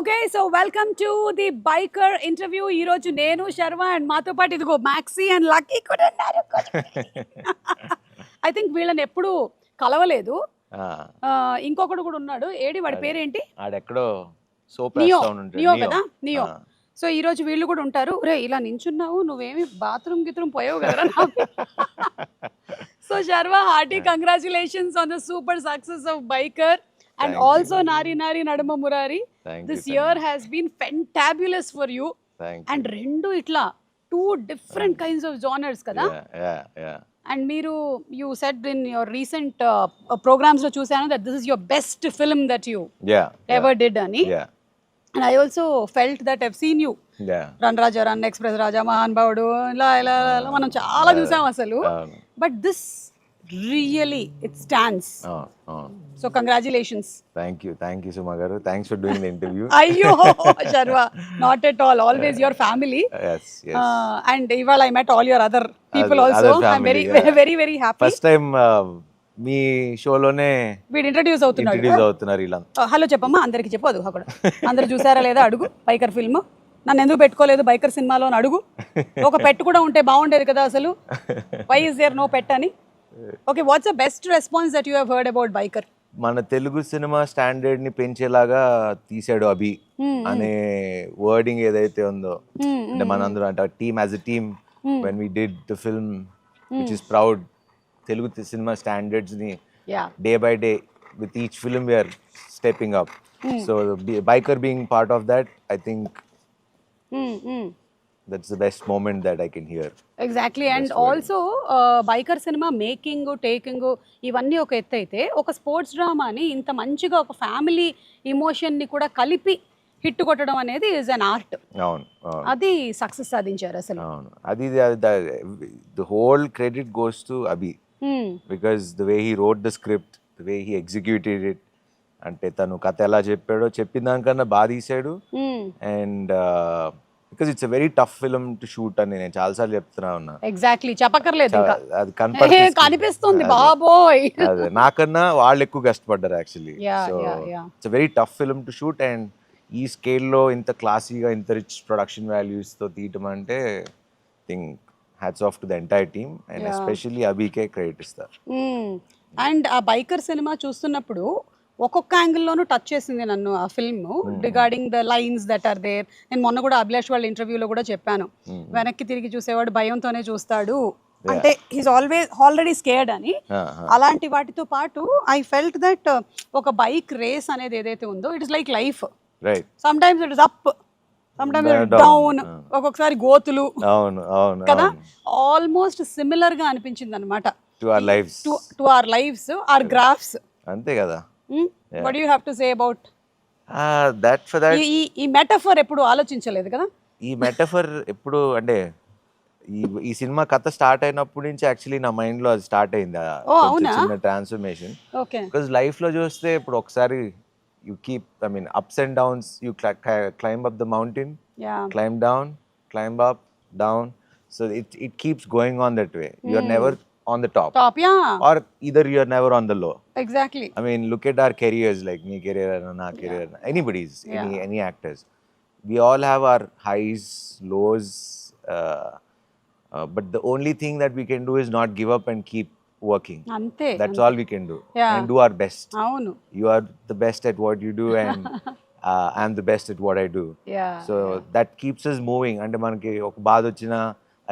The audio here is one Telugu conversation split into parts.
Okay so welcome to the biker interview. ఈ రోజు నేను శర్మ అండ్ మాతో పాటు ఇదిగో మ్యాక్సీ అండ్ లక్కీ కూడా ఉన్నారు. ఐ థింక్ వీళ్ళని ఎప్పుడు కలవలేదు. ఇంకొకడు కూడా ఉన్నాడు, ఏడి వాడి పేరేంటి? ఆడెక్కడో నియో. నియో కదా, నియో. సో ఈ రోజు వీళ్ళు కూడా ఉంటారు. రే ఇలా నించున్నావు, నువ్వేమి బాత్రూమ్ గిత్రూమ్ పోయావు కదా. So Sharma, hearty congratulations on the super success of biker. And Thank also you. Nari Nari Nadama Murari. This year has been fantabulous for you. And rendu itla two different kinds of genres kada. Yeah. And Miru, you said in your recent programs lo chusanu that this is your best film that you ever did ani. Yeah. And I also felt that I've seen you. Yeah. Run Raja Run, Express Raja, Mahan Baudu, la manam chaala chusam asalu. But this really, it stands. So congratulations. Thank you Suma garu. Thanks for doing the interview. Ayyo Sharva, not at all, always your family. Yes. And ivala I met all your other people also. I'm very happy. First time మీ షోలోనే వీడు ఇంట్రడ్యూస్ అవుతున్నారు ఇలా. హలో చెప్పమ్మా అందరికి చెప్పు. అది అక్కడ అందరు చూసారా లేదా అడుగు. బైకర్ ఫిల్మ్ నన్ను ఎందుకు పెట్టుకోలేదు బైకర్ సినిమాలో అని అడుగు. ఒక పెట్ కూడా ఉంటే బాగుండేది కదా అసలు. వై ఇస్ దేర్ నో పెట్ అని. Okay, what's the best response that you have heard about biker? మన తెలుగు సినిమా స్టాండర్డ్ ని పెంచేలాగా తీసాడు అభి అనే వర్డింగ్ ఏదైతే ఉందో, అంటే మనందరం అంటే team as a team when we did the film which is proud, Telugu cinema standards ని day by day with each film we are stepping up. So Biker being part of that, I think that's the best moment that I can hear. Exactly. And also biker cinema making taking ఇవన్నీ ఒక ఎత్తు అయితే, ఒక స్పోర్ట్స్ డ్రామాని ఇంత మంచిగా ఒక ఫ్యామిలీ ఇమోషన్ ని కూడా కలిపి హిట్ కొట్టడం అనేది ఇస్ అన్ ఆర్ట్. అవును, అది సక్సెస్ సాధించారు అసలు. అవును, అది the whole credit goes to Abhi because the way he wrote the script, the way he executed it, అంటే తను కథ ఎలా చెప్పాడో చెప్పిన దానికన్నా బాగా తీసాడు. And because it's a very tough film to shoot అని నేను చాలాసార్లు చెప్తున్నా ఉన్నా. ఎగ్జాక్ట్లీ, చెప్పక్కర్లేదు, అది కనిపిస్తుంది బాబోయ్. అదే నాకన్నా వాళ్ళు ఎక్కువ కష్టపడ్డారు actually. So it's a very tough film to shoot. And ఈ స్కేల్లో ఇంత క్లాసీగా ఇంత రిచ్ ప్రొడక్షన్ వాల్యూస్ తో తీయటం అంటే think hats off to the entire team and especially అభికే క్రెడిట్ ఇస్తారు. అండ్ ఆ బైకర్ సినిమా చూస్తున్నప్పుడు ఒక్కొక్క యాంగిల్లోనూ టచ్ చేసింది నన్ను ఆ film, regarding the lines that are there. నేను మొన్న కూడా అభిలాష్ వాళ్ళ ఇంటర్వ్యూలో కూడా చెప్పాను, వెనక్కి తిరిగి చూసేవాడు భయంతోనే చూస్తాడు అంటే హీస్ ఆల్రెడీ స్కేర్డ్ అని. అలాంటి వాటితో పాటు ఐ ఫెల్ట్ దట్ ఒక బైక్ రేస్ అనేది ఏదైతే ఉందో, it is like life. Some times it is up, some times it is down, ఒక్కొక్కసారి గోతులు కదా. ఆల్మోస్ట్ సిమిలర్ గా అనిపించింది అనమాట to our lifes, our graphs. అంతే కదా. What do you have to say about that? For that, ఈ మెటఫర్ ఎప్పుడు ఆలోచించలేదు కదా. ఈ మెటఫర్ ఎప్పుడు అంటే ఈ సినిమా కథ స్టార్ట్ అయినప్పటి నుంచి యాక్చువల్లీ నా మైండ్ లో అది స్టార్ట్ అయింది, చిన్న ట్రాన్స్ఫర్మేషన్. బికాజ్ లైఫ్ లో చూస్తే ఇప్పుడు ఒకసారి you keep, I mean ups and downs, you climb up the mountain, climb up down. So it keeps going on that way. You are never on the top, or either you are never on the low. Exactly. I mean, look at our careers, like me career and na career, anybody's, any actors. We all have our highs, lows, but the only thing that we can do is not give up and keep working. Ante, that's all we can do. And do our best. Avunu, you are the best at what you do and I'm the best at what I do. So that keeps us moving. Ante manaki oka baad ochina,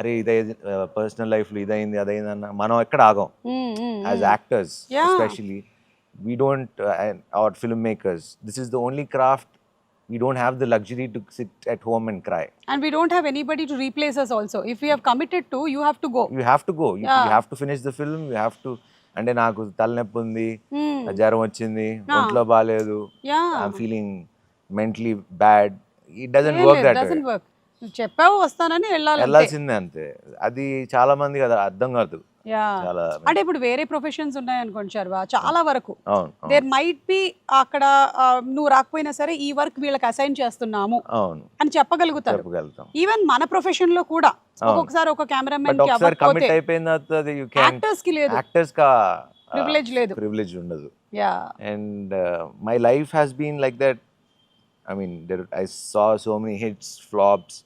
అరే ఇదే పర్సనల్ లైఫ్ లో ఇదైంది అదైందన్న మనం ఎక్కడ ఆగం. As actors especially we don't, hour film makers, this is the only craft. We don't have the luxury to sit at home and cry. And we don't have anybody to replace us also. If we have committed to, you have to go. You have to go. You have to finish the film. You have to. అంటే నాకు తలనొప్పి ఉంది, జ్వరం వచ్చింది, ఒంట్లో బాగాలేదు, I'm feeling mentally bad. It doesn't work that way. చెప్పావు వస్తానని వెళ్ళాల్సిందే అంతే. అది చాలా మంది కదా అర్థం కాదు. అంటే ఇప్పుడు వేరే ప్రొఫెషన్స్ ఉన్నాయి అనుకోండి శర్వా, చాలా వరకు దేర్ మైట్ బి అక్కడ నువ్వు రాకపోయినా సరే ఈ వర్క్ వీళ్ళకి అసైన్ చేస్తున్నాము అని చెప్పగలుగుతారు. ఈవెన్ మన ప్రొఫెషన్ లో కూడా ఒక్కొక్కసారి ఒక కెమెరామెన్ కి కమిట్ అయిపోయిన యాక్టర్స్ కి లేదు, ప్రివిలేజ్ లేదు, ప్రివిలేజ్ ఉండదు. And my life has been like that. I mean I saw so many hits flops.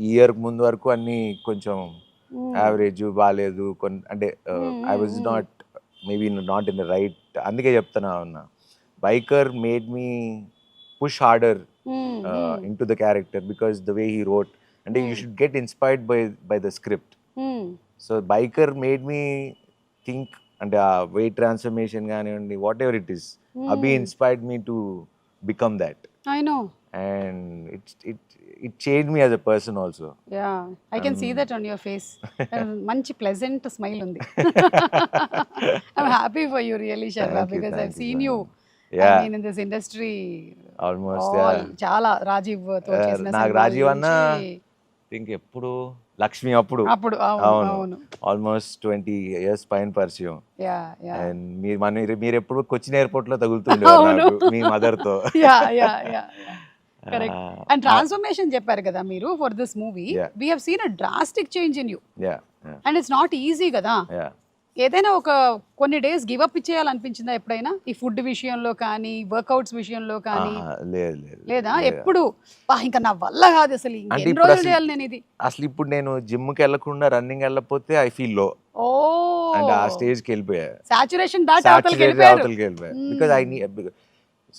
Year ముందు వరకు అన్నీ కొంచెం యావరేజ్ బాగాలేదు అంటే I was not maybe not in the right. అందుకే చెప్తున్నా ఉన్నా, Biker made me push harder into the character because the way he wrote. అంటే you should get inspired by the script. So Biker made me think, అంటే ఆ వెయిట్ ట్రాన్స్ఫర్మేషన్ కానివ్వండి, what ever it is, Abhi inspired me to become that. I know. And it changed me as a person also. Yeah, I can see that on your face. Manchi pleasant smile undi. I'm happy for you really, Sharma, because I've seen you. Yeah. I mean, in this industry Almost, all, yeah. Chala Rajiv tho chesina నాకు రాజీవ్ అన్న థింక్ ఎప్పుడు లక్ష్మి అప్పుడు అప్పుడు అవును ఆల్మోస్ట్ 20 years పైన పరిచయం. యా యా అండ్ మీరు ఎప్పుడు కొచ్చిన్ ఎయిర్పోర్ట్ లో తగులుతుండేవారు నాకు మీ మదర్ తో. Yeah yeah yeah correct. And transformation చెప్పారు కదా మీరు for this movie. We have seen a drastic change in you. Yeah and it's not easy కదా. యా ఏదైనా ఒక కొన్ని డేస్ గివ్ అప్ ఇచ్చేయాలనిపించిందా ఎప్పుడైనా, ఈ ఫుడ్ విషయంలో కానీ వర్కౌట్స్ విషయంలో కానీ? లేదా ఎప్పుడు ఇంకా నా వల్ల కాదు అసలు ఎన్ని రోజులు చేయాలి నేను ఇది? అసలు ఇప్పుడు నేను జిమ్ కి వెళ్ళకుండా రన్నింగ్ వెళ్ళకపోతే ఐ ఫీల్ లో. ఓ అంటే ఆ స్టేజ్ కి వెళ్ళిపోయా, సాచురేషన్ దాటి అవతలకి వెళ్ళిపోయా. బికాజ్ ఐ నీడ్,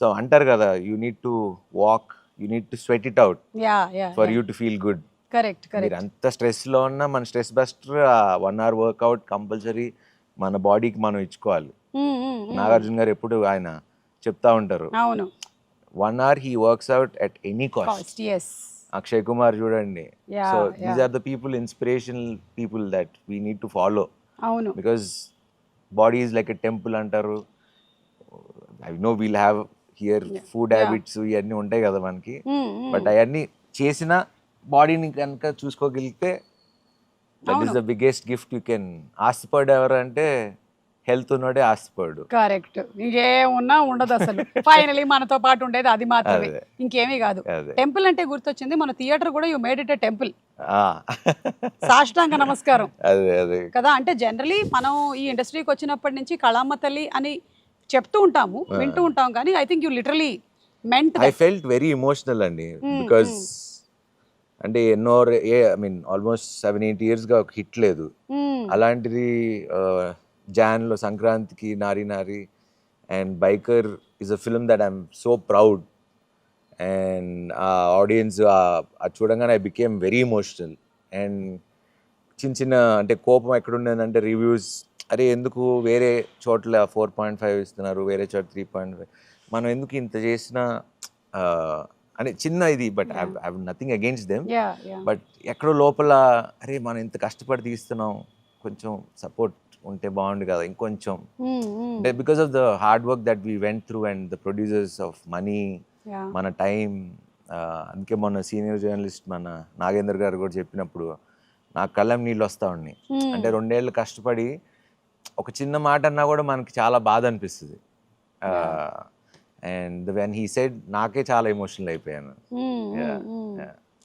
సో అంటారు కదా, you need to walk, you need to sweat it out for you to feel good. Correct మీరు కరెక్ట్. అంత స్ట్రెస్ లో ఉన్నా మన stress buster 1 hour workout compulsory మన బాడీకి మనం ఇచ్చుకోవాలి. నాగార్జున గారు ఎప్పుడు ఆయన చెప్తా ఉంటారు, అవును, 1 hour he works out at any cost. Akshay Kumar చూడండి. So these are the people, inspirational people that we need to follow. అవును, because body is like a temple అంటారు. I know we'll have here food habits ఇవన్నీ ఉంటాయి కదా మనకి, బట్ అవన్నీ చేసిన బాడీని కనుక చూసుకోగలిగితే that is the biggest gift you can. ఆస్తిపడు ఎవరు అంటే హెల్త్ ఉన్నోడే ఆస్తిపడు. కరెక్ట్. ఇంకేమున్నా ఉండదు అసలు. ఫైనలీ మనతో పాటు ఉండేది అది మాత్రమే, ఇంకేమీ కాదు. టెంపుల్ అంటే గుర్తొచ్చింది, మన థియేటర్ కూడా you made it a temple. సాష్టాంగ నమస్కారం కదా. అంటే జనరలీ మనం ఈ ఇండస్ట్రీకి వచ్చినప్పటి నుంచి కళామ్మ తల్లి అని చెప్తూ ఉంటాము, వింటూ ఉంటాం, కానీ I think you literally meant. I felt very emotional అండి, బికాజ్ అంటే ఎన్నో ఐ మీన్ ఆల్మోస్ట్ 7-8 years గా ఒక హిట్ లేదు. అలాంటిది జాన్లో సంక్రాంతికి నారి నారి and biker is a film that I'm so proud. And ఆ ఆడియన్స్ అది చూడంగానే I became very emotional. And చిన్న చిన్న అంటే కోపం ఎక్కడుండేదంటే రివ్యూస్, అరే ఎందుకు వేరే చోట్ల 4.5 ఇస్తున్నారు, వేరే చోట 3.5, మనం ఎందుకు ఇంత చేసినా అంటే చిన్న ఇది. But I have nothing against them, but ఎక్కడో లోపల అరే మనం ఇంత కష్టపడి తీస్తున్నాం, కొంచెం సపోర్ట్ ఉంటే బాగుండు కదా ఇంకొంచెం. అంటే because of the hard work that we went through and the producers of money, మన టైం. అందుకే మొన్న సీనియర్ జర్నలిస్ట్ మన నాగేంద్ర గారు కూడా చెప్పినప్పుడు నాకు కళ్ళం నీళ్ళు వస్తా ఉన్నాయి. అంటే 2 ఏళ్ళు కష్టపడి ఒక చిన్న మాట అన్నా కూడా మనకి చాలా బాధ అనిపిస్తుంది. అండ్ వెన్ హీ సెడ్ నాకే చాలా ఎమోషనల్ అయిపోయాను.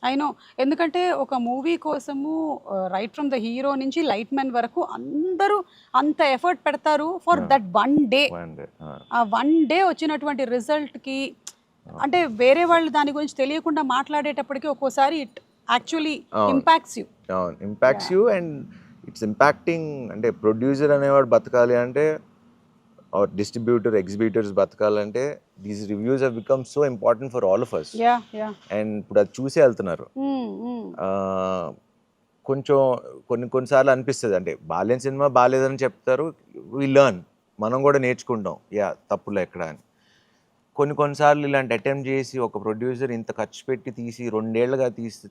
ఐ నో, ఎందుకంటే ఒక మూవీ కోసము రైట్ ఫ్రమ్ ద హీరో నుంచి లైట్ మ్యాన్ వరకు అందరూ అంత ఎఫర్ట్ పెడతారు ఫర్ దట్ 1 day. ఆ 1 day వచ్చినటువంటి రిజల్ట్కి అంటే వేరే వాళ్ళు దాని గురించి తెలియకుండా మాట్లాడేటప్పటికి ఒక్కోసారి it actually impacts you. And it's impacting. అంటే ప్రొడ్యూసర్ అనేవాడు బతకాలి అంటే, ఆర్ డిస్ట్రిబ్యూటర్, ఎగ్జిబ్యూటర్స్ బతకాలంటే, these reviews have become so important for all of us. And ఇప్పుడు అది చూసే వెళ్తున్నారు. కొంచెం కొన్నిసార్లు అనిపిస్తుంది, అంటే బాలేని సినిమా బాలేదని చెప్తారు, వి లెర్న్, మనం కూడా నేర్చుకుంటాం తప్పులు ఎక్కడ అని. కొన్నిసార్లు ఇలాంటి అటెంప్ట్ చేసి ఒక ప్రొడ్యూసర్ ఇంత ఖర్చు పెట్టి తీసి 2 ఏళ్ళుగా తీసి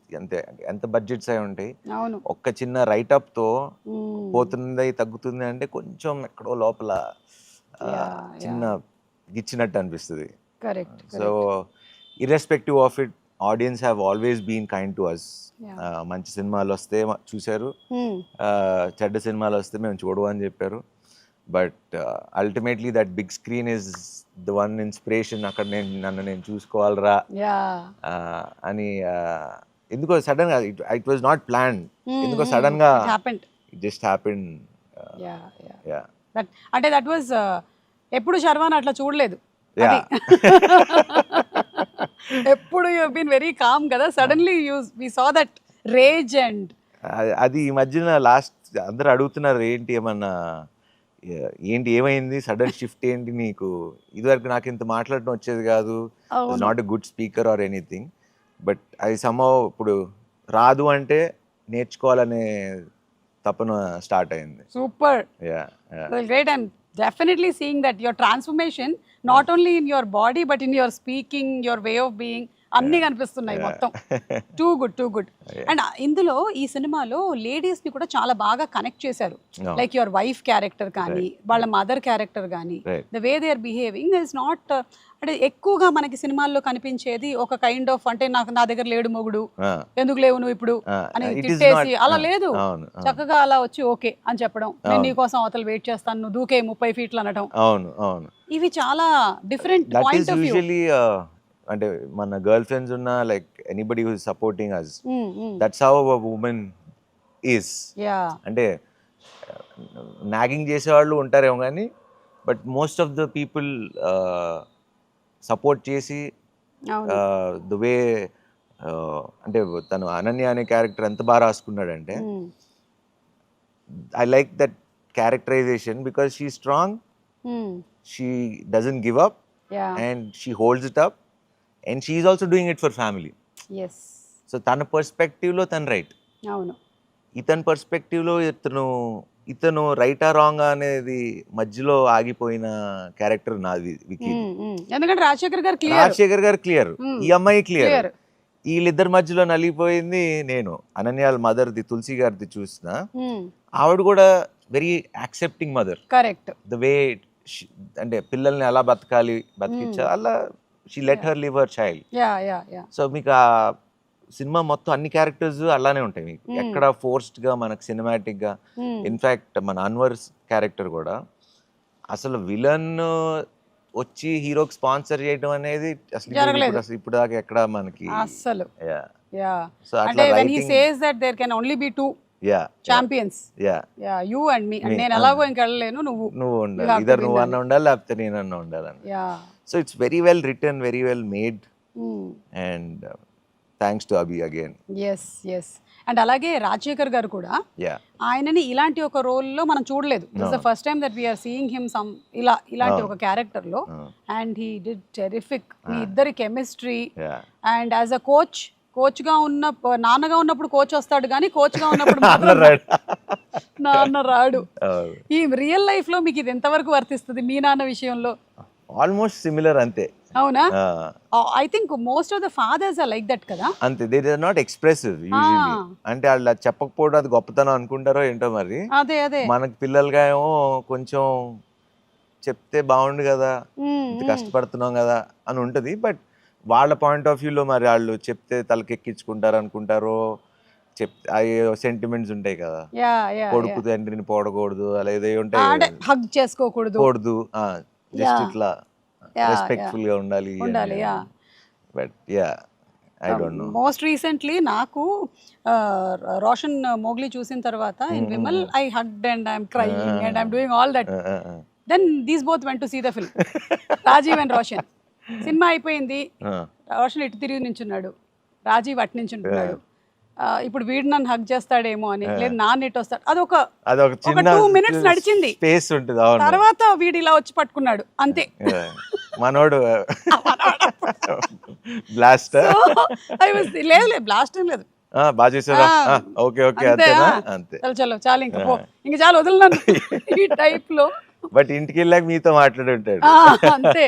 ఎంత బడ్జెట్స్ అయి ఉంటాయి, ఒక్క చిన్న రైటప్తో పోతుంది తగ్గుతుంది అంటే కొంచెం ఎక్కడో లోపల చిన్న గిచ్చినట్టు అనిపిస్తుంది. So irrespective of it, audience have always been kind to us. మంచి సినిమాలు వస్తే చూశారు, చెడ్డ సినిమాలు వస్తే మేము చూడవు అని చెప్పారు. But ultimately that big screen is the one inspiration. అక్కడ నన్ను నేను చూసుకోవాలరా అని ఎందుకో సడన్ గా, ఇట్ వాజ్ నాట్ ప్లాన్డ్, ఎందుకో సడన్ గా ఇట్ జస్ట్ హ్యాపెండ్. అంటే దట్ వాజ్ ఎప్పుడు శర్వాన్ అట్లా చూడలేదు. ఎప్పుడు యూ బీన్ వెరీ కామ్ కదా, suddenly we saw that rage and అది ఈ మధ్యన లాస్ట్ అందరూ అడుగుతున్నారు ఏంటి ఏమన్నా ఏంటి ఏమైంది సడన్ షిఫ్ట్ ఏంటి నీకు, ఇదివరకు నాకు ఇంత మాట్లాడటం వచ్చేది కాదు, not a good speaker or anything, but అది సమ్హౌ ఇప్పుడు రాదు అంటే నేర్చుకోవాలనే తపన స్టార్ట్ అయింది. Super, yeah great. And definitely seeing that your transformation not only in your body but in your speaking, your way of being అన్ని కనిపిస్తున్నాయి మొత్తం. Too good. అండ్ ఇందులో ఈ సినిమాలో లేడీస్ ని కూడా చాలా బాగా కనెక్ట్ చేశారు. లైక్ యువర్ వైఫ్ క్యారెక్టర్ కానీ వాళ్ళ మదర్ క్యారెక్టర్ కానీ the way they are behaving is not, అంటే ఎక్కువగా మనకి సినిమాల్లో కనిపించేది ఒక కైండ్ ఆఫ్, అంటే నా దగ్గర లేడు మొగుడు, ఎందుకు లేవు నువ్వు ఇప్పుడు అని తిట్టేసి అలా లేదు, చక్కగా అలా వచ్చి ఓకే అని చెప్పడం, నేను నీకోసం అవతల వెయిట్ చేస్తాను, నువ్వు దూకే 30 ఫీట్లు అనడం. ఇవి చాలా డిఫరెంట్ పాయింట్ ఆఫ్ వ్యూ. అంటే మన గర్ల్ ఫ్రెండ్స్ ఉన్న like anybody who is supporting us, that's how a woman is. అంటే నాగింగ్ చేసేవాళ్ళు ఉంటారేమో కానీ but most of the people support చేసి ద వే, అంటే తను అనన్య అనే క్యారెక్టర్ ఎంత బాగా రాసుకున్నాడంటే I like that characterization because she strong, she doesn't give up and she holds it up and she is also doing it for family. So తన పర్స్పెక్టివ్లో తను రైట్, అవును, ఇతని పర్స్పెక్టివ్లో ఇతను రైటా రాంగ్ అనేది మధ్యలో ఆగిపోయిన క్యారెక్టర్ నాది వికీ. ఎందుకంటే రాజశేఖర్ గారు క్లియర్, ఈ అమ్మాయి క్లియర్, వీళ్ళిద్దరి మధ్యలో నలిగిపోయింది నేను. అనన్యాల మదర్ది తులసి గారిది చూసిన, ఆవిడ కూడా very accepting mother. Correct. The way అంటే పిల్లల్ని ఎలా బతికించా అలా she let her live her child. So మీకు ఆ సినిమా మొత్తం అన్ని క్యారెక్టర్స్ అలానే ఉంటాయి మీకు, ఎక్కడ ఫోర్స్డ్ గా మనకు సినిమాటిక్ గా. ఇన్ఫాక్ట్ మన అన్వర్ క్యారెక్టర్ కూడా అసలు విలన్ వచ్చి హీరోకి స్పాన్సర్ చేయడం అనేది అసలు ఇప్పుడు దాకా ఎక్కడ మనకి అసలు. సో అట్లా చాంపియన్స్, యూ అండ్ మీ. నేను ఎలాగో ఇంక వెళ్ళలేను, నువ్వు ఉండాలి, ఇద్దరు నువ్వు అన్న ఉండాలి లేకపోతే నేనన్నా ఉండాలని. So it's very well written, very well made, and thanks to Abhi again. Yes. And అలాగే రాజశేఖర్ గారు కూడా ఆయనని ఇలాంటి ఒక రోల్లో మనం చూడలేదు. This the first time that we're seeing him some ఇలాంటి ఒక క్యారెక్టర్ లో, అండ్ హీ డిడ్ టెరిఫిక్. మీ ఇద్దరి chemistry, and as a coach గా ఉన్న, నాన్నగా ఉన్నప్పుడు కోచ్ వస్తాడు కానీ కోచ్ గా ఉన్నప్పుడు నాన్న రాడు. ఈ రియల్ లైఫ్ లో మీకు ఇది ఎంతవరకు వర్తిస్తుంది మీ నాన్న విషయంలో? ఆల్మోస్ట్ సిమిలర్ అంతే. అవునా? I think most of the fathers are like that కదా. అంతే, they are not expressive usually. అంటే వాళ్ళు చెప్పకపోవడం అది గొప్పతనం అనుకుంటారో ఏంటో మరి. అదే మనకి పిల్లలుగా ఏమో కొంచెం చెప్తే బాగుండు కదా, ఇంత కష్టపడుతున్నాం కదా అని ఉంటది. బట్ వాళ్ళ పాయింట్ ఆఫ్ వ్యూలో మరి వాళ్ళు చెప్తే తలకెక్కించుకుంటారు అనుకుంటారో, చెప్తే సెంటిమెంట్స్ ఉంటాయి కదా, కొడుకు తండ్రిని పోడకూడదు అలా ఏదో ఉంటాయి, హగ్ చేసుకోకూడదు, జస్ట్ ఇట్లా రెస్పెక్ట్ఫుల్ గా ఉండాలి. But I don't know. Most recently నాకు రోషన్ మోగ్లీ చూసిన తర్వాత in Vimal I hugged and I'm crying and I'm doing all that. Then these both went to see the film, Rajeev and Roshan. సినిమా అయిపోయింది, రోషన్ ఇటు తిరిగి నించున్నాడు, రాజీవ్ అటు నించుంటున్నాడు. ఇప్పుడు వీడు నన్ను హగ్ చేస్తాడేమో అని, లేదు నాన్న ఇటు వస్తాడు. అదొక 2 minutes నడిచింది, తర్వాత వీడు ఇలా వచ్చి పట్టుకున్నాడు అంతే. మనోడు బ్లాస్టర్ లేదు బ్లాస్ట్ ఏం లేదు, చలో చాలు ఇంకా ఇంకా చాలు వదిలినాను ఈ టైప్ లో. బట్ ఇంటికి వెళ్ళాక మీతో మాట్లాడి ఉంటాడు అంతే.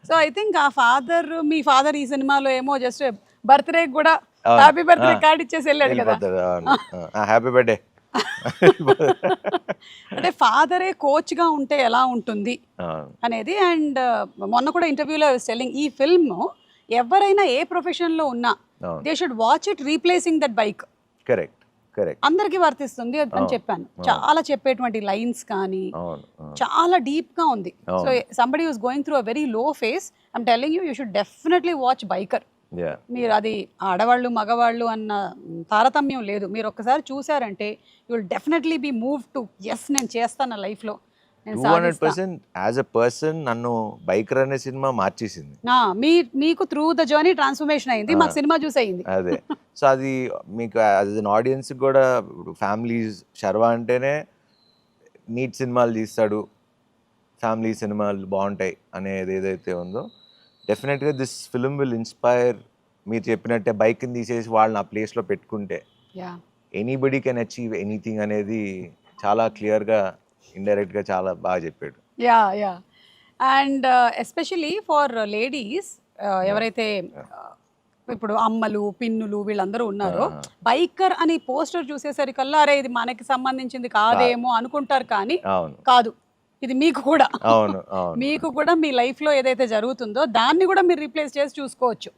సో ఐ థింక్ ఆ ఫాదర్, మీ ఫాదర్ ఈ సినిమాలో ఏమో జస్ట్ బర్త్డే కూడా హ్యాపీ బర్త్డే కార్డ్ ఇచ్చేసి వెళ్ళాడు కదా, హ్యాపీ బర్త్డే. అంటే ఫాదరే కోచ్ గా ఉంటే ఎలా ఉంటుంది అనేది. అండ్ మొన్న కూడా ఇంటర్వ్యూలో సెల్లింగ్, ఈ ఫిల్మ్ ఎవరైనా ఏ ప్రొఫెషన్ లో ఉన్నా they should watch it replacing that bike. Correct. అందరికి వర్తిస్తుంది అని చెప్పాను. చాలా చెప్పేటువంటి లైన్స్ కానీ చాలా డీప్ గా ఉంది. So somebody was going through a very low face, I'm telling you should definitely watch biker. మీరు అది ఆడవాళ్ళు మగవాళ్ళు అన్న తారతమ్యం లేదు, మీరు ఒక్కసారి చూసారంటే you will definitely be move to yes నేను చేస్తాను లైఫ్లో. నేను 200% యాజ్ అ పర్సన్ నన్ను బైకర్ అనే సినిమా మార్చేసింది. మీకు త్రూ ద జర్నీ ట్రాన్స్ఫర్మేషన్ అయింది, మాకు సినిమా చూసి అయింది. అదే సో అది మీకు యాజ్ అన్ ఆడియన్స్ కూడా ఫ్యామిలీస్ శర్వా అంటేనే నీట్ సినిమాలు తీస్తాడు, ఫ్యామిలీ సినిమాలు బాగుంటాయి అనేది ఏదైతే ఉందో డెఫినెట్గా దిస్ ఫిల్మ్ విల్ ఇన్స్పైర్. మీరు చెప్పినట్టే బైక్ని తీసేసి వాళ్ళని ఆ ప్లేస్లో పెట్టుకుంటే ఎనీబడి కెన్ అచీవ్ ఎనీథింగ్ అనేది చాలా క్లియర్గా ఇండైరెక్ట్గా చాలా బాగా చెప్పాడు. Yeah and especially for ladies ఎవరైతే ఇప్పుడు అమ్మలు పిన్నులు వీళ్ళందరూ ఉన్నారో, బైకర్ అని పోస్టర్ చూసేసరికల్లా అరే ఇది మనకి సంబంధించింది కాదేమో అనుకుంటారు, కానీ కాదు, ఇది మీకు కూడా మీకు కూడా మీ లైఫ్ లో ఏదైతే జరుగుతుందో దాన్ని కూడా మీరు రీప్లేస్ చేసి చూసుకోవచ్చు.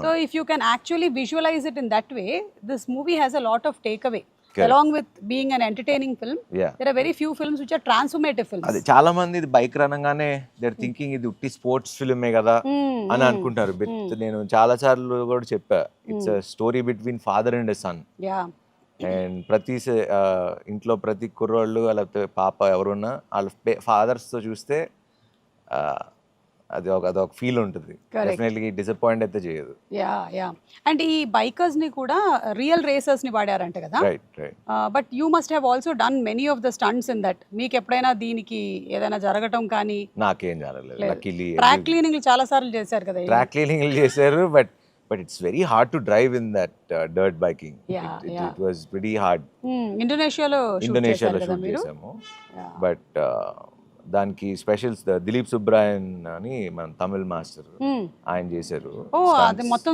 So if you can actually visualise it in that way, this movie has a lot of take away. Along with being an entertaining film, there are very few films which are transformative films. అది చాలా మంది ఇది బైక్ అనగానే దే ఆర్ థింకింగ్ ఇది ఉట్టి స్పోర్ట్స్ ఫిల్మే కదా అని అనుకుంటారు. నేను చాలా సార్లు కూడా చెప్పా, it's a story between father and son. And ప్రతి ఇంట్లో ప్రతి కుర్రోళ్ళు లేకపోతే పాప ఎవరున్నా వాళ్ళ ఫాదర్స్తో చూస్తే అదొక ఫీల్ ఉంటుంది, డెఫినెట్లీ డిసప్పాయింట్ అయితే చేయదు. అండ్ ఈ బైకర్స్ ని కూడా రియల్ రేసర్స్ ని వాడారంట కదా, but you must have also done many of the stunts in that. మీకు ఎప్పుడైనా దీనికి ఏదైనా జరగటం కానీ? నాకేం జరగలేదు, లక్కీలీ. ట్రాక్ క్లీనింగ్ చాలా సార్లు చేశారు కదా? ట్రాక్ క్లీనింగ్ చేశారు, but it's very hard to drive in that dirt biking. It was pretty hard. ఇండోనేషియాలో షూట్ చేసాము, బట్ దానికి స్పెషల్స్ దిలీప్ సుబ్రాయన్ అని మన తమిళ్ మాస్టర్ ఆయన చేశారు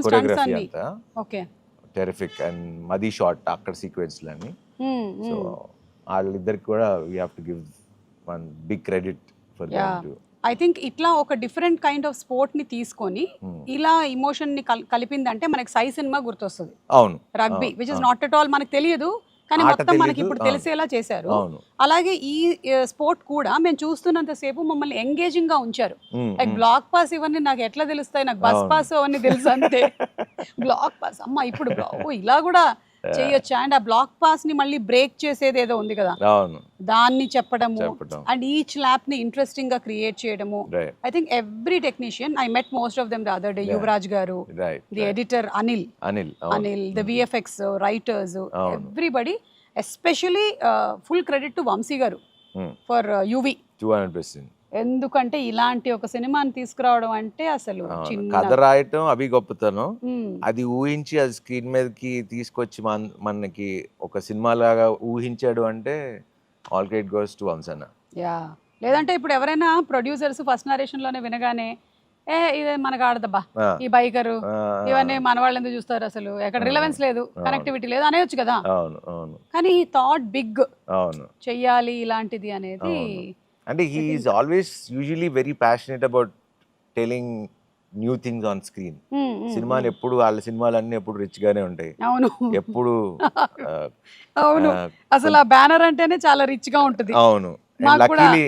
కొరియోగ్రఫీ అంతా. టెరిఫిక్ అండ్ మది షాట్ అక్కడ సీక్వెన్స్లని. సో వాళ్ళిద్దరికి కూడా we have to give one big credit for them too. I think ఇట్లా ఒక డిఫరెంట్ కైండ్ ఆఫ్ స్పోర్ట్ ని తీసుకొని ఇలా ఇమోషన్ ని కలిపిందంటే మనకి సై సినిమా గుర్తొస్తుంది. అవును, rugby which is not at all మనకు తెలియదు, కానీ మొత్తం మనకి ఇప్పుడు తెలిసేలా చేశారు. అలాగే ఈ స్పోర్ట్ కూడా మేము చూస్తున్నంత సేపు మమ్మల్ని ఎంగేజింగ్ గా ఉంచారు. లైక్ బ్లాక్ పాస్ ఇవన్నీ నాకు ఎట్లా తెలుస్తాయి, నాకు బస్ పాస్ అవన్నీ తెలుసు అంతే. బ్లాక్ పాస్ అమ్మ ఇప్పుడు ఇలా కూడా చేయొచ్చా? అండ్ ఆ బ్లాక్ పాస్ ని మళ్ళీ బ్రేక్ చేసేది ఏదో ఉంది కదా, దాన్ని చెప్పడము, అండ్ ఈచ్ ల్యాప్ ని ఇంట్రెస్టింగ్ గా క్రియేట్ చేయడము. I think every technician, I met most of them the other day, Yuvraj garu, the editor Anil, the VFX writers, everybody, especially full credit to Vamsi garu for UV. 200%. ఎందుకంటే ఇలాంటి ఒక సినిమాని తీసుకురావడం అంటే అసలు కథ రాయటం అవి గొప్పతనం, అది ఊహించి అది స్క్రీన్ మీదకి తీసుకొచ్చి మనకి ఒక సినిమా లాగా ఊహించాడు అంటే ఆల్ క్రెడిట్ గోస్ టు వంశన్న. లేదంటే ఇప్పుడు ఎవరైనా ప్రొడ్యూసర్స్ ఫస్ట్ నరేషన్ లోనే వినగానే ఇదే మనకు ఆడదబ్బా ఈ బైకరు ఇవన్నీ మన వాళ్ళు ఎందుకు చూస్తారు, అసలు ఎక్కడ రిలవెన్స్ లేదు, కనెక్టివిటీ లేదు అనేయచ్చు కదా. కానీ ఈ థాట్ బిగ్ చెయ్యాలి ఇలాంటిది అనేది. అంటే he is always usually very passionate about telling new things on screen. సినిమాలు ఎప్పుడు వాళ్ళ సినిమాలన్నీ ఎప్పుడు రిచ్ గానే ఉంటాయి, ఎప్పుడు అవును, అసలు ఆ బ్యానర్ అంటేనే చాలా రిచ్ గా ఉంటుంది. అవును, లక్కీలీ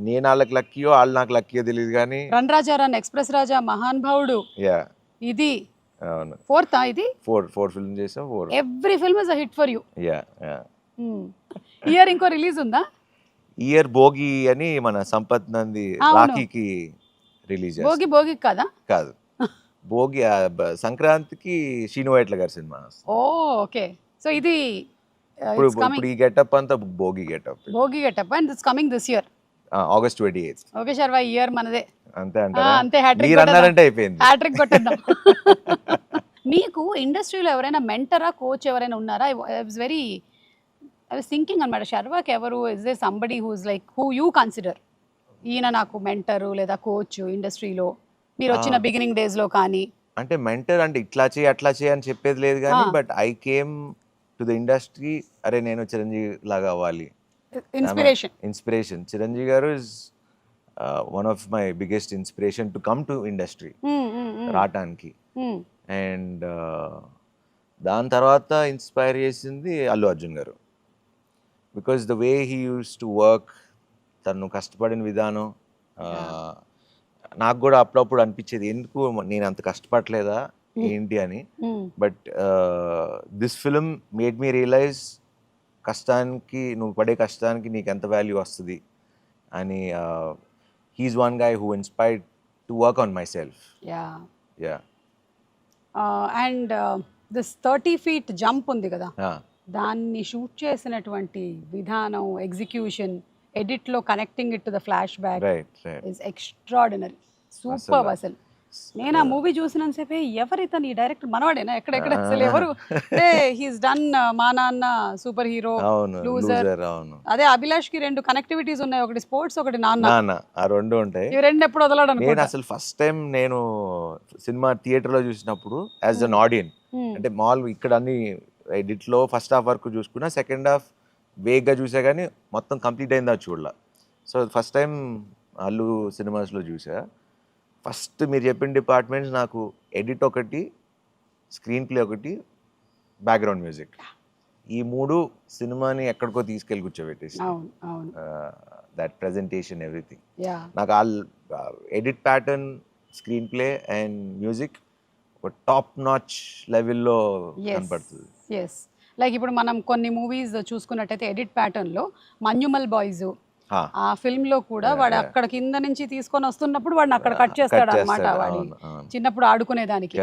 నేను వాళ్ళకి లక్కీయో వాళ్ళు నాకు లక్కీయో తెలియదు కానీ రన్ రాజా రన్, ఎక్స్ప్రెస్ రాజా, మహాన్ భావుడు, ఇది అవును ఫోర్త్, ఇది ఫోర్ ఫిల్మ్ చేసాం. Every film is a hit for you. Year ఇంకో రిలీజ్ ఉందా? ఇయర్ భోగి అని మన సంపత్ నంది రాఖీకి రిలీజ్. భోగి కదా? కాదు, భోగి సంక్రాంతికి శ్రీను వైట్ల గారి సినిమా. ఓకే, సో ఇది ఇప్పుడు ఈ గెటప్ అంతా Bhogi getup and it's coming this year August 28th. Okay Sharwa, ఈ ఇయర్ మనదే అంతే అంటారా? అంతే, హ్యాట్రిక్ కొట్టేద్దాం. మీకు ఇండస్ట్రీలో ఎవరైనా మెంటరా, కోచ్ ఎవరైనా ఉన్నారా? I was thinking అనమాట, శర్వాకి ఎవరు, is they somebody who is like who you consider, ఈయన నాకు మెంటరు లేదా కోచ్ ఇండస్ట్రీలో మీరు వచ్చిన బిగినింగ్ డేస్ లో? కానీ అంటే మెంటర్ అంటే ఇట్లా చేయి అట్లా చేయి అని చెప్పేది లేదు కానీ, but I came to the industry, అరే నేను చిరంజీవి లాగా అవ్వాలి, ఇన్స్పిరేషన్. చిరంజీవి గారు is one of my biggest inspiration to come to industry రావటానికి. అండ్ దాని తర్వాత ఇన్స్పైర్ చేసింది అల్లు అర్జున్ గారు, because the way he use to work, తను కష్టపడిన విధానం. నాకు కూడా అప్పుడప్పుడు అనిపించేది ఎందుకు నేను అంత కష్టపడలేదా ఏంటి అని, but this film made me realise కష్టానికి, నువ్వు పడే కష్టానికి నీకు ఎంత వాల్యూ వస్తుంది అని he's one guy who inspired to work on myself. Yeah. And this 30 feet jump ఉంది కదా, Ah, దాన్ని షూట్ చేసినటువంటి విధానం, ఎగ్జిక్యూషన్, ఎడిట్లో connecting it to the flashback right. Is extraordinary, super. అసలు నేను ఆ మూవీ చూసినంతసేపే ఎవరు ఇతను, ఈ డైరెక్టర్ మనవాడేనా, ఎక్కడెక్కడ అసలు ఎవరు, అంటే హీస్ డన్ మా నాన్న, సూపర్ హీరో, అవును, లూజర్. loser, అవును. అదే అభిలాష్ కి 2 కనెక్టివిటీస్ ఉన్నాయి, ఒకటి స్పోర్ట్స్, ఒకటి నాన్న. నాన్న, ఆ రెండు ఉంటాయి. ఇవి 2 ఎప్పుడు వదలడు నేను అనుకుంటా. అసలు ఫస్ట్ టైం నేను సినిమా థియేటర్లో చూసినప్పుడు యాజ్ అన్ ఆడియన్, అంటే మాల్ ఇక్కడ అన్ని ఎడిట్లో ఫస్ట్ హాఫ్ వరకు చూసుకున్నా, సెకండ్ హాఫ్ వేగ్గా చూసా కానీ మొత్తం కంప్లీట్ అయిందా చూడలా. సో ఫస్ట్ టైం అల్లు సినిమాస్లో చూసా. ఫస్ట్ మీరు చెప్పిన డిపార్ట్మెంట్స్ నాకు ఎడిట్ ఒకటి, స్క్రీన్ ప్లే ఒకటి, బ్యాక్గ్రౌండ్ మ్యూజిక్, ఈ 3 సినిమాని ఎక్కడికో తీసుకెళ్ళి కూర్చోబెట్టేసి, అవును అవును. That presentation everything. యా నాకు edit pattern, screen play and music ఒక టాప్ నాచ్ లెవెల్లో కనపడుతుంది. ఎస్, లైక్ ఇప్పుడు మనం కొన్ని మూవీస్ చూసుకున్నట్టయితే ఎడిట్ ప్యాటర్న్లో మన్యుమల్ బాయ్స్, ఆ ఫిల్మ్ లో కూడా వాడు అక్కడ కింద నుంచి తీసుకొని వస్తున్నప్పుడు వాడిని అక్కడ కట్ చేస్తాడు అనమాట, వాడి చిన్నప్పుడు ఆడుకునేదానికి.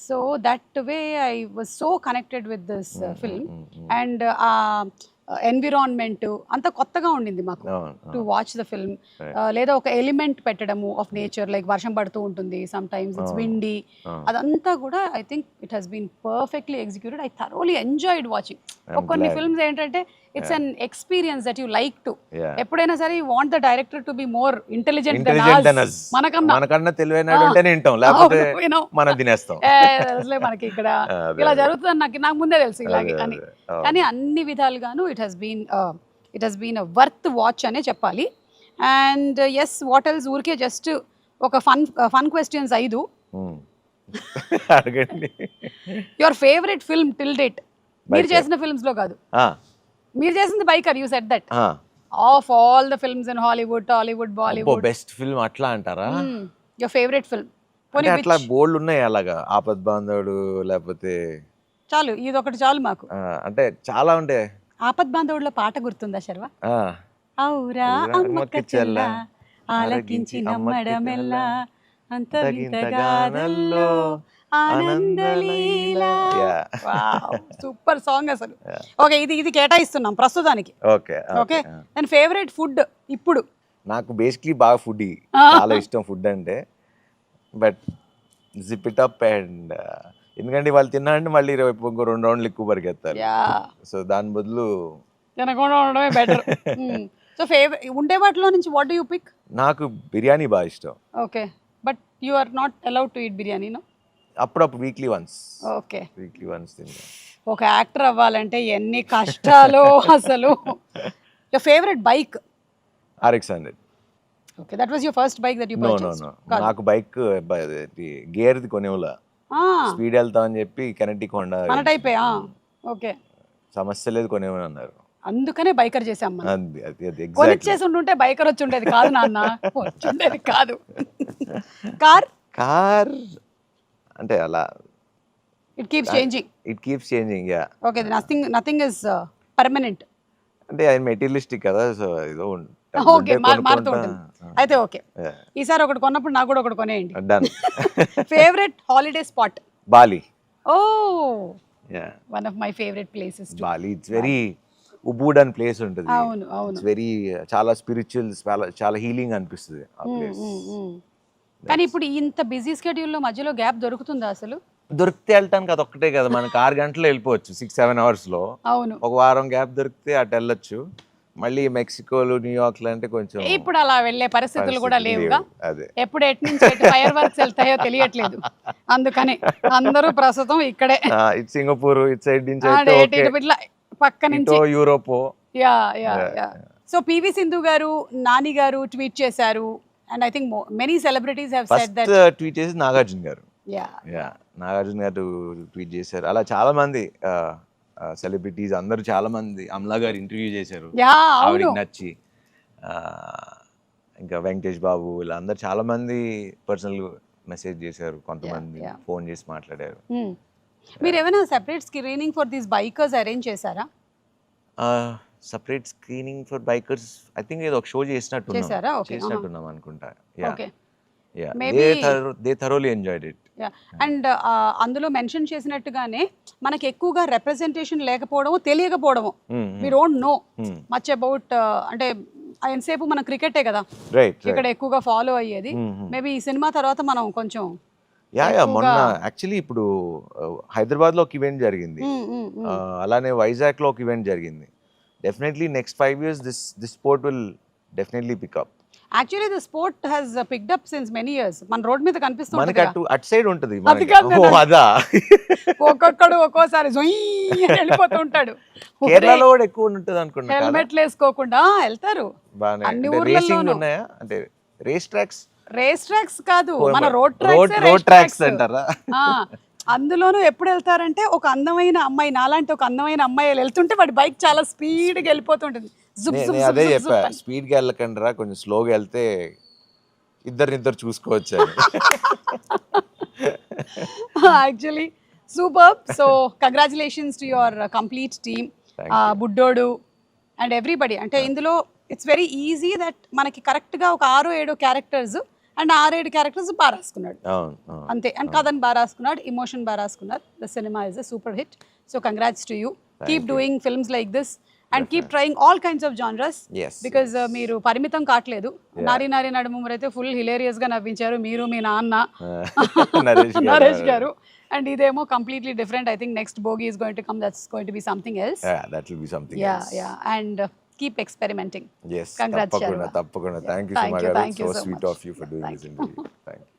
So that way I was so connected with this film. And ఆ ఎన్విరాన్మెంట్ అంత కొత్తగా ఉండింది మాకు టు వాచ్ ద ఫిల్మ్. లేదా ఒక ఎలిమెంట్ పెట్టడము ఆఫ్ నేచర్, లైక్ వర్షం పడుతూ ఉంటుంది, సమ్ టైమ్స్ ఇట్స్ విండీ, అదంతా కూడా I think it has been perfectly executed. I thoroughly enjoyed watching. కొన్ని ఫిల్మ్స్ ఏంటంటే it's an experience that you like to, ఎప్పుడైనా సరే you want the director to be more intelligent than us, మనకన్నా తెలివైనడు ఉంటేనే వింటాం, లేకపోతే మనం తినేస్తాం. మనకి ఇక్కడ ఇలా జరుగుతుంది నాకు ముందే తెలుసు ఇలాగే అని. కానీ అన్ని విధాలుగాను it has been a worth watch అనే చెప్పాలి. అండ్ ఎస్, వాట్ ఎల్స్, ఊరికే జస్ట్ ఒక ఫన్ క్వశ్చన్స్ 5 అడగండి. Your favourite film till date, మీరు చేసిన ఫిల్మ్స్ లో కాదు, మీరు చేసింది Biker, you said that, of all the films in Hollywood, Tollywood, Bollywood, best film అట్లా అంటారా? Your favourite film. అట్లా బోల్డ్ ఉన్నాయి, అలాగా ఆపద్ బాంధవుడు, లేకపోతే చాలు ఇది ఒకటి చాలు మాకు. అంటే చాలా ఉండే. ఆపద్ బాంధవుడిలో పాట గుర్తుందా శర్వ? ఔరా అమ్మక్క చెల్ల ఆలకించి నమ్మడమెల్లా అంత వింతగానల్లో ఆనందలీలా. సూపర్ సాంగ్ అసలు. ఓకే, ఇది కేటాయిస్తున్నాం ప్రస్తుతానికి. ఓకే, నేను ఫేవరెట్ ఫుడ్ ఇప్పుడు నాకు బేసిక్లీ బాగా ఫుడ్, చాలా ఇష్టం ఫుడ్ అంటే. But zip it up and ఎందుకంటే వాళ్ళు తిన్నారంటే మళ్ళీ ఇంకో 2 రౌండ్లు ఎక్కువ పరిగెత్తారు. సో దాని బదులు తినకుండా ఉండడమే బెటర్. సో ఫేవరెట్ ఉండే వాటిలో నుంచి వాట్ డు యు పిక్? నాకు బిర్యానీ బాగా ఇష్టం. Okay, but you are not allowed to eat biryani, no? అప్పుడప్పుడు weekly once. Okay, weekly once తింటా. ఒక యాక్టర్ అవ్వాలంటే ఎన్ని కష్టాలు అసలు. Your favourite bike? RX-100. Okay, that was your first bike that you purchased? No, నాకు బైక్ గేర్ది కొనేవులా, స్పీడ్ వెళ్తా అని చెప్పి కెనెటిక్ హోండా మన టైపే. ఓకే, సమస్య లేదు కొనేవని అన్నారు, అందుకనే బైకర్ చేసాం మనం. అది కొనిచ్చేసి ఉంటుంటే బైకర్ వచ్చి ఉండేది కాదు నాన్న, వచ్చుండేది కాదు. కార్ అంటే అలా it keeps changing. Yeah. Okay, nothing is permanent. అంటే అది మెటీరియలిస్టిక్ కదా, సో ఏదో ఓకే, మారుతూ ఉంటుంది. అయితే ఓకే, ఈసారి ఒకటి కొన్నప్పుడు నాకు కూడా ఒకటి కొనేయండి. Done. Favourite holiday spot? Bali. Oh, yeah, one of my favourite places too. Bali it's very ఉబూడన్ ప్లేస్ ఉంటుంది. అవును అవును, ఇట్స్ వెరీ చాలా స్పిరిచువల్, చాలా హీలింగ్ అనిపిస్తుంది ఆ ప్లేస్. కానీ ఇప్పుడు ఇంత బిజీ స్కెడ్యూల్లో మధ్యలో గ్యాప్ దొరుకుతుందా అసలు? దొరికితే వెళ్ళటానికి అది ఒక్కటే కదా, మనకి 6 గంటలు వెళ్ళిపోవచ్చు 6-7 hours లో. అవును, ఒక వారం గ్యాప్ దొరికితే అటు వెళ్ళొచ్చు. మళ్ళీ మెక్సికోలు, న్యూయార్క్ అంటే కొంచెం ఇప్పుడు అలా వెళ్ళే పరిస్థితులు కూడా లేవుగా. అదే, ఎప్పుడు ఎటు నుంచి ఫైర్ వర్క్స్ వెళ్తాయో తెలియట్లేదు, అందుకని అందరూ ప్రస్తుతం ఇక్కడే. ఇటు సింగపూర్, ఇటు సైడ్ నుంచి ఇట్లా పక్క నుంచి Europe. Yeah yeah yeah. So PV Sindhu గారు, నాని గారు ట్వీట్ చేశారు, and I think many celebrities have said that. Tweet చేసి నాగార్జున గారు. యా, నాగార్జున గారు ట్వీట్ చేశారు. అలా చాలా మంది సెలబ్రిటీస్ అందరూ చాలా మంది, అమలా గారు ఇంటర్వ్యూ చేశారు, ఆవిడకి నచ్చి. ఇంకా వెంకటేష్ బాబు, వీళ్ళందరూ చాలా మంది పర్సనల్ మెసేజ్ చేశారు, కొంతమంది ఫోన్ చేసి మాట్లాడారు. మీరు ఏమైనా separate screening for these bikers arrange చేశారా? Separate screening for bikers I think ఏదో ఒక షో చేశారా? Okay. చేసినట్టున్నాం అనుకుంటా. Yeah okay. Yeah Maybe- they thoroughly enjoyed it. And అందులో మెన్షన్ చేసినట్టుగానే మనకి ఎక్కువగా రిప్రజెంటేషన్ లేకపోవడము తెలియకపోవడము we don't know much about అంటే ఎంతసేపు మనం క్రికెటే కదా రైట్ ఇక్కడ ఎక్కువగా ఫాలో అయ్యేది. మేబీ ఈ సినిమా తర్వాత మనం కొంచెం యా మొన్న యాక్చువల్లీ ఇప్పుడు హైదరాబాద్ లో ఒక ఈవెంట్ జరిగింది, అలానే వైజాగ్ లో ఒక ఈవెంట్ జరిగింది. Definitely next 5 years this sport will definitely pick up. Actually the sport has picked up since many years. మన రోడ్ మీద కనిపిస్తుంది మనకి అటు సైడ్ ఉంటుంది. అది కాదు ఓ అదా ఒక్కొక్కడు ఒక్కోసారి జొయ్ అని వెళ్ళిపోతూ ఉంటాడు. కేరళలో కూడా ఎక్కువ ఉంటుంది అనుకుంటా. హెల్మెట్లు వేసుకోకుండా వెళ్తారు. బానే అన్ని రేసింగ్ ఊర్లలోనూ ఉన్నాయా అంటే రేస్ ట్రాక్స్ రేస్ ట్రాక్స్ కాదు మన రోడ్ రోడ్ ట్రాక్స్ అంటారా? అందులోనూ ఎప్పుడు వెళ్తారంటే ఒక అందమైన అమ్మాయి నాలాంటి ఒక అందమైన అమ్మాయి వెళ్తుంటే వాడి బైక్ చాలా స్పీడ్గా వెళ్ళిపోతుంటుంది. నేను అదే చెప్పా, స్పీడ్ గా వెళ్ళకండి రా, కొంచెం స్లోగా వెళ్తే ఇద్దరు చూసుకోవచ్చు అని. Actually super. So congratulations to your complete team, బుడ్డోడు అండ్ ఎవ్రీబడి. అంటే ఇందులో ఇట్స్ వెరీ ఈజీ దట్ మనకి కరెక్ట్గా ఒక 6-7 క్యారెక్టర్స్ అండ్ 6-7 క్యారెక్టర్స్ బాగా రాసుకున్నాడు అంతే. అండ్ కథను బాగా రాసుకున్నాడు, ఇమోషన్ బాగా రాసుకున్నారు. The cinema is a super hit. So congrats to you. Keep doing films like this and keep trying all kinds of genres because మీరు పరిమితం కావట్లేదు. నారీ నడుముమరు అయితే ఫుల్ హిలేరియస్ గా నవ్వించారు మీరు, మీ నాన్న నరేష్ గారు. అండ్ ఇదేమో completely different. I think next bogie is going to come, that's going to be something else. that will be something yeah else. yeah and keep experimenting. Yes, Congrats, తప్పకుండా. Thank you so much. So sweet of you for doing this interview. Thank you.